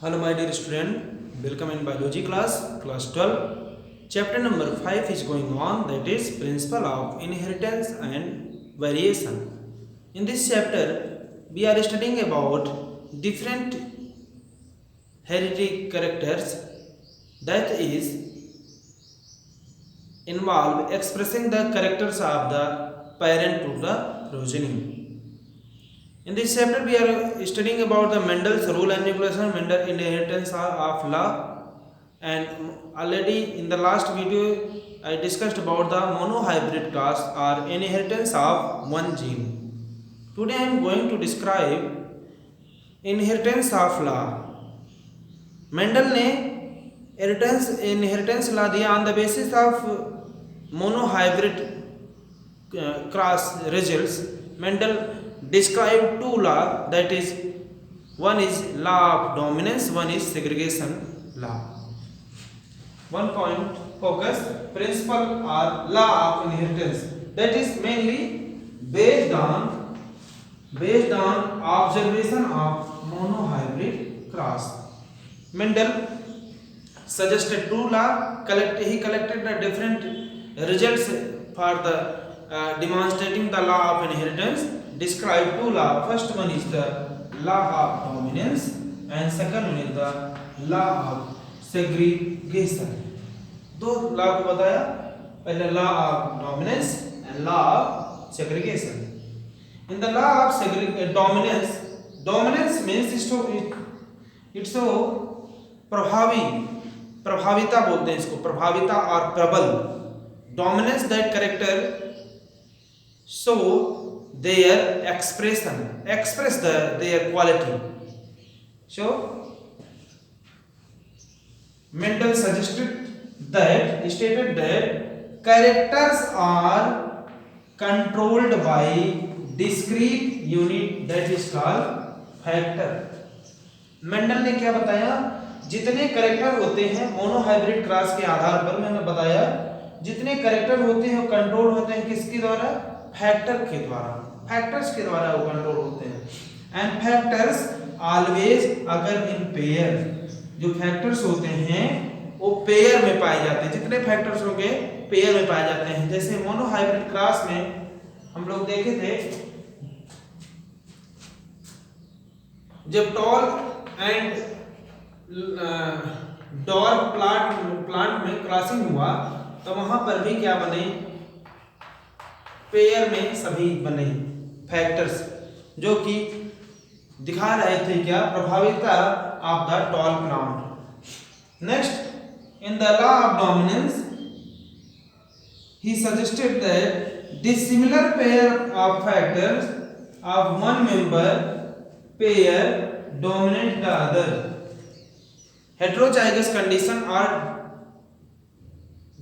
Hello my dear student, welcome in biology class 12. Chapter number 5 is going on, that is principle of inheritance and variation. In this chapter we are studying about different hereditary characters that is involve expressing the characters of the parent to the progeny. In this chapter, we are studying about the Mendel's rule and regulation, Mendel inheritance of law, and already in the last video I discussed about the monohybrid class or inheritance of one gene. Today I am going to describe inheritance of law. Mendel ने inheritance law दिया on the basis of monohybrid cross results. Mendel describe two law, that is one is law of dominance, one is segregation law. One point focus principle or law of inheritance, that is mainly based on observation of monohybrid cross. Mendel suggested two law, he collected the different results for the demonstrating the law of inheritance. Describe two law. First one is the law of dominance and second one is the law of segregation. दो law को बताया, पहले law of dominance and law of segregation. In the law of dominance means it's so प्रभाविता बोलते हैं इसको, प्रभाविता और प्रबल. Dominance, that character so their express their quality. So Mendel stated that characters are controlled by discrete unit, that is called factor. Mendel ने क्या बताया, जितने करेक्टर होते हैं मोनोहाइब्रिड क्रॉस के आधार पर, मैंने बताया जितने करेक्टर होते हैं वो कंट्रोल होते हैं किसके द्वारा, फैक्टर्स के द्वारा वो कंट्रोल होते हैं. एंड फैक्टर्स ऑलवेज अगर इन पेयर, जो फैक्टर्स होते हैं वो पेयर में पाए जाते हैं. जितने फैक्टर्स होंगे पेयर में पाए जाते हैं. जैसे मोनोहाइब्रिड क्रॉस में हम लोग देखे थे, जब टॉल एंड डॉर्क प्लांट में क्रॉसिंग हुआ तो वहां पर भी क्या बने, पेयर में सभी बने फैक्टर्स, जो कि दिखा रहे थे क्या, प्रभाविता of the tall plant. Next, in the law of dominance he suggested that dissimilar pair of factors of one member pair dominate the other. Heterozygous condition और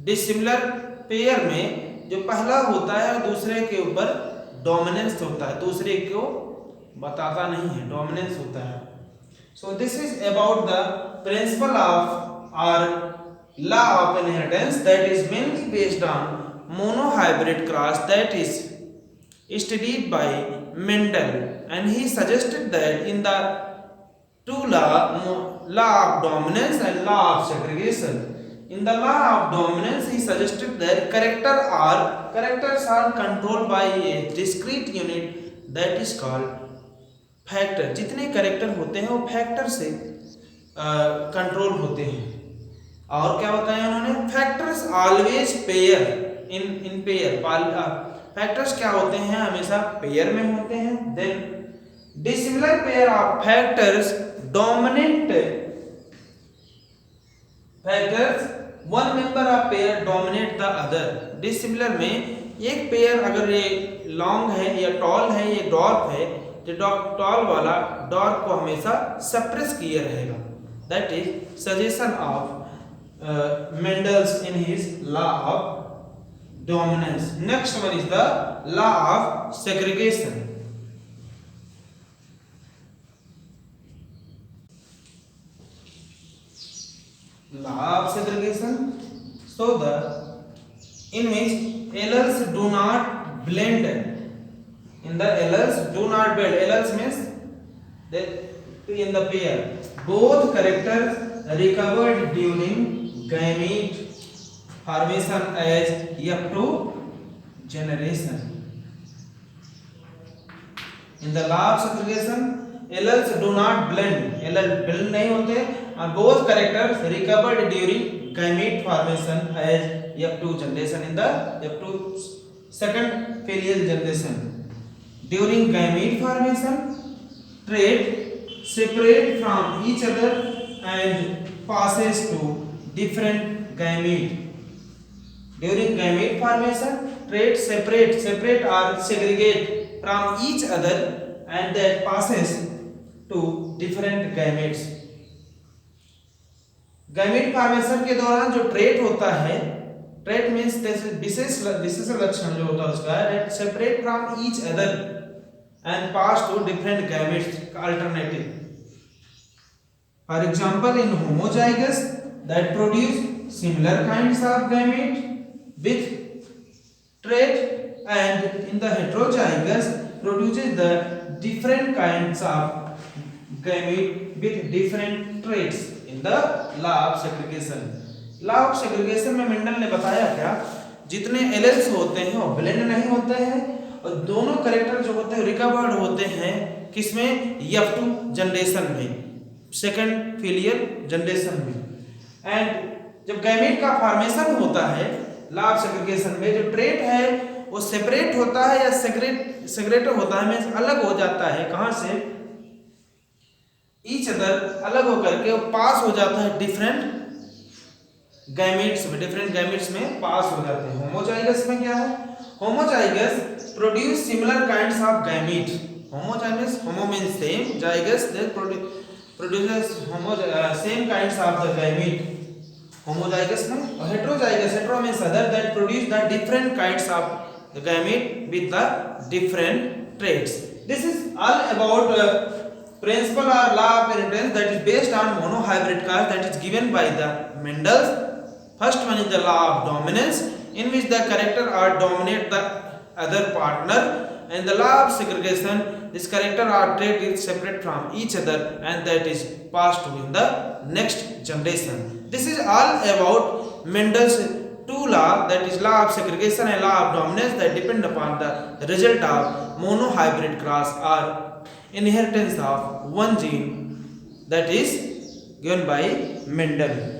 डिसिमिलर पेयर में जो पहला होता है दूसरे के ऊपर डोमिनेंस होता है, दूसरे को बताता नहीं है, डोमिनेंस होता है. So this is about the principle of और law of inheritance, that is mainly based on monohybrid cross, that is studied by Mendel, and he suggested that in the two law of dominance and law of segregation. In the law of dominance he suggested that characters are controlled by a discrete unit, that is called factor. जितने character होते हैं वो factor से control होते हैं. और क्या बताया उन्होंने, factors always pair in pair. Factors क्या होते हैं, हमेशा पेयर में होते हैं. Then dissimilar pair of factors dominate factors, one member of pair dominate the other. Dissimilar में एक पेयर अगर ये लॉन्ग है या टॉल है या डॉर्क है, तो टॉल वाला डॉर्क को हमेशा सप्रेस किए रहेगा. That is suggestion of Mendel's in his law of dominance. Next one is the law of segregation. Law of segregation. So the in which alleles do not blend. In the alleles do not blend. Alleles means they in the pair. Both characters recovered during gamete formation as F2 generation. In the law of segregation, alleles do not blend. Allele blend नहीं होते और both characters recovered during gamete formation as F2 generation in the F2 second filial generation. During gamete formation, trait separate from each other and passes to different gamete. During gamete formation, traits separate or segregate from each other and that passes to different gametes. Gamete formation के दौरान जो trait होता है, trait means विशेष लक्षण जो होता है उसका that separate from each other and pass to different gametes alternative. For example in homozygous that produce similar kinds of gamete with trait and in the heterozygous produces the different kinds of gamete with different traits in the law of segregation. law of segregation में Mendel ने बताया क्या, जितने alleles होते हैं वो blend नहीं होते हैं और दोनों कैरेक्टर जो होते हैं रिकवर्ड होते हैं किसमें, F2 जनरेशन में, सेकंड फिलियल जनरेशन में. एंड जब गैमेट का फॉर्मेशन होता है लॉ ऑफ सेग्रीगेशन में, जो ट्रेट है वो सेपरेट होता है या सेग्रेट होता है मींस अलग हो जाता है, कहां से, ईच अदर अलग होकर के वो पास हो जाता है डिफरेंट गैमेट्स में पास हो जाते हैं. होमोजाइगस में क्या है, homozygous produce similar kinds of gamete. Homozygous, homo means same, zygous they produces same kinds of the gamete. homozygous में, और heterozygous, hetero means other, that produce the different kinds of the gamete with the different traits. This is all about principle or law of inheritance that is based on monohybrid cars that is given by the Mendel's. First one is the law of dominance in which the character are dominate the other partner, and the law of segregation, this character or trait is separate from each other and that is passed to in the next generation. This is all about Mendel's two law, that is law of segregation and law of dominance, that depend upon the result of monohybrid cross or inheritance of one gene that is given by Mendel.